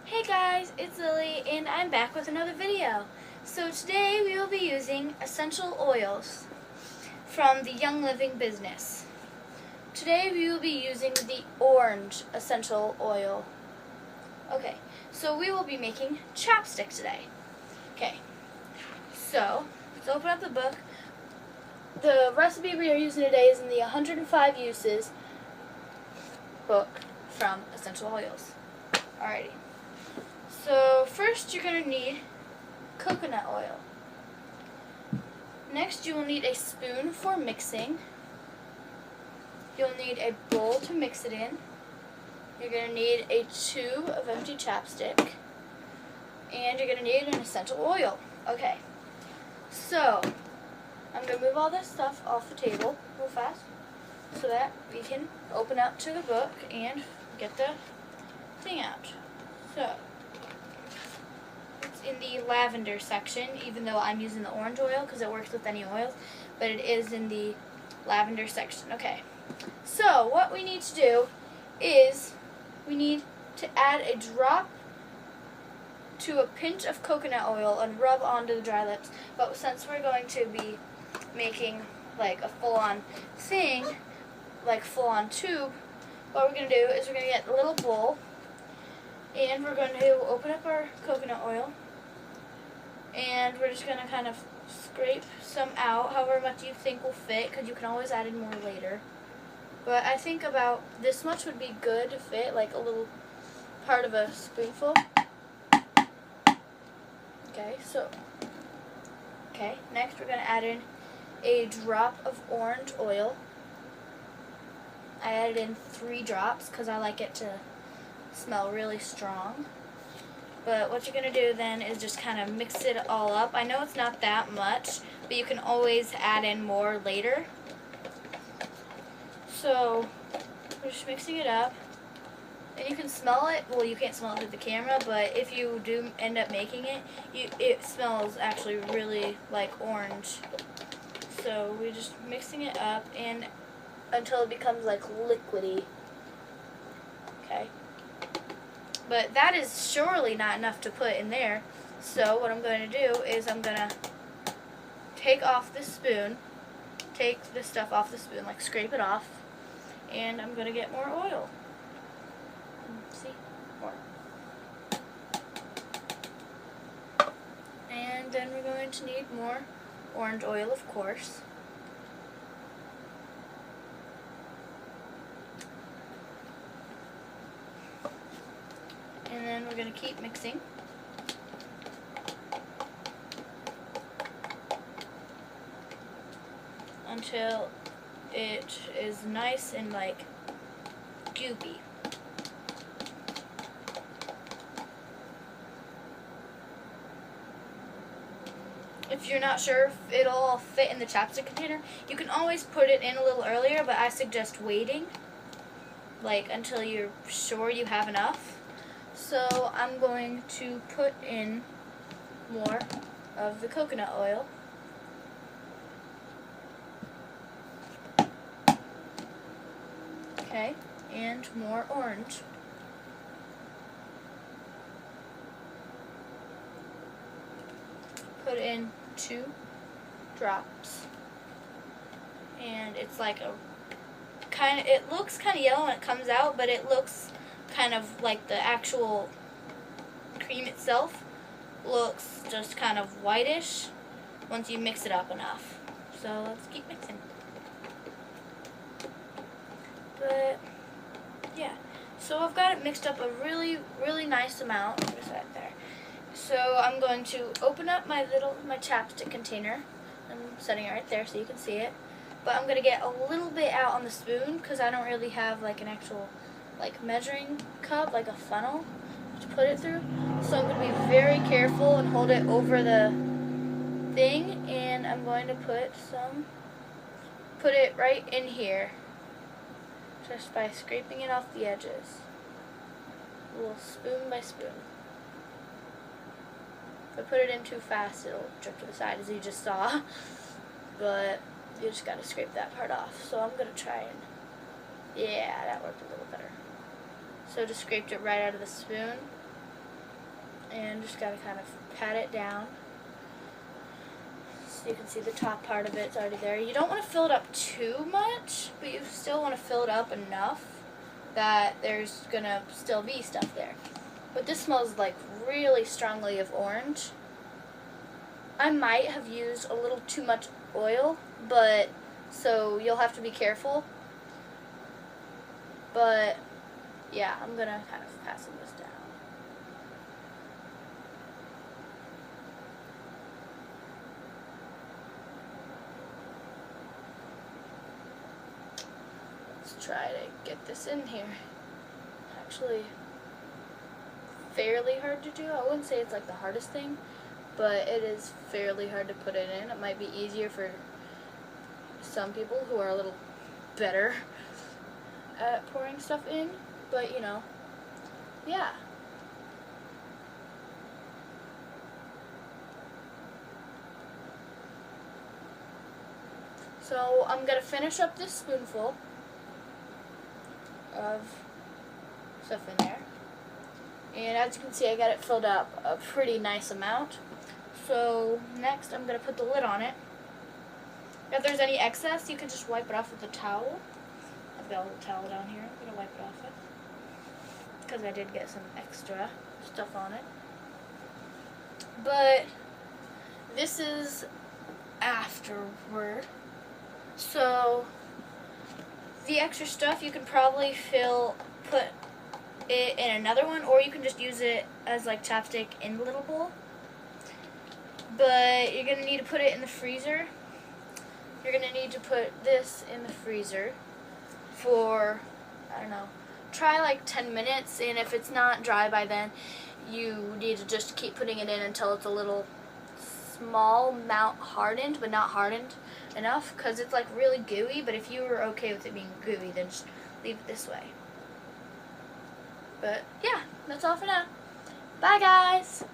Hey guys, it's Lily and I'm back with another video. So today we will be using essential oils from the Young Living business. Today we will be using the orange essential oil. Okay, so we will be making chapstick today. Okay, so let's open up the book. The recipe we are using today is in the 105 Uses book from Essential Oils. Alrighty. So first you're going to need coconut oil. Next you will need a spoon for mixing. You'll need a bowl to mix it in. You're going to need a tube of empty chapstick. And you're going to need an essential oil. Okay, so I'm going to move all this stuff off the table real fast so that we can open up to the book and get the thing out. So in the lavender section, even though I'm using the orange oil because it works with any oils, but it is in the lavender section. Okay, so what we need to do is we need to add a drop to a pinch of coconut oil and rub onto the dry lips. But since we're going to be making like a full-on thing, like full-on tube, what we're going to do is we're going to get a little bowl and we're going to open up our coconut oil. And we're just going to kind of scrape some out, however much you think will fit, because you can always add in more later. But I think about this much would be good to fit, like a little part of a spoonful. Okay, next we're going to add in a drop of orange oil. I added in 3 drops because I like it to smell really strong. But what you're going to do then is just kind of mix it all up. I know it's not that much, but you can always add in more later. So we're just mixing it up. And you can smell it. Well, you can't smell it through the camera, but if you do end up making it, it smells actually really like orange. So we're just mixing it up and until it becomes like liquidy. Okay. But that is surely not enough to put in there. So what I'm going to do is I'm going to take off the spoon, take the stuff off the spoon, like scrape it off, and I'm going to get more oil. See? More. And then we're going to need more orange oil, of course. And then we're going to keep mixing until it is nice and like goopy. If you're not sure if it'll all fit in the chapstick container, you can always put it in a little earlier, but I suggest waiting like until you're sure you have enough. So I'm going to put in more of the coconut oil. Okay, and more orange. Put in 2 drops. And it's like a kind of, it looks kind of yellow when it comes out, but it looks kind of like the actual cream itself looks just kind of whitish once you mix it up enough. So let's keep mixing. But yeah, so I've got it mixed up a really nice amount. Just right there. So I'm going to open up my chapstick container. I'm setting it right there so you can see it. But I'm going to get a little bit out on the spoon because I don't really have like an actual like measuring cup, like a funnel to put it through. So I'm going to be very careful and hold it over the thing, and I'm going to put it right in here just by scraping it off the edges. A little spoon by spoon. If I put it in too fast, it'll drip to the side as you just saw. But you just got to scrape that part off. So I'm going to try and, yeah, that worked a little better. So just scraped it right out of the spoon. and just gotta kind of pat it down. So you can see the top part of it's already there. You don't want to fill it up too much, but you still want to fill it up enough that there's gonna still be stuff there. But this smells like really strongly of orange. I might have used a little too much oil, but so you'll have to be careful. But yeah, I'm gonna kind of passing this down. Let's try to get this in here. Actually, fairly hard to do. I wouldn't say it's like the hardest thing, but it is fairly hard to put it in. It might be easier for some people who are a little better at pouring stuff in, but you know, yeah. So I'm gonna finish up this spoonful of stuff in there, and as you can see, I got it filled up a pretty nice amount. So next I'm gonna put the lid on it. If there's any excess, you can just wipe it off with a towel. I've got a little towel down here. I'm gonna wipe it off with, because I did get some extra stuff on it. But this is afterward. So the extra stuff you can probably put it in another one, or you can just use it as like chapstick in the little bowl. But you're gonna need to put it in the freezer. You're gonna need to put this in the freezer for, I don't know, try like 10 minutes, and if it's not dry by then, you need to just keep putting it in until it's a little small amount hardened, but not hardened enough, because it's like really gooey. But if you were okay with it being gooey, then just leave it this way. But yeah, that's all for now. Bye guys!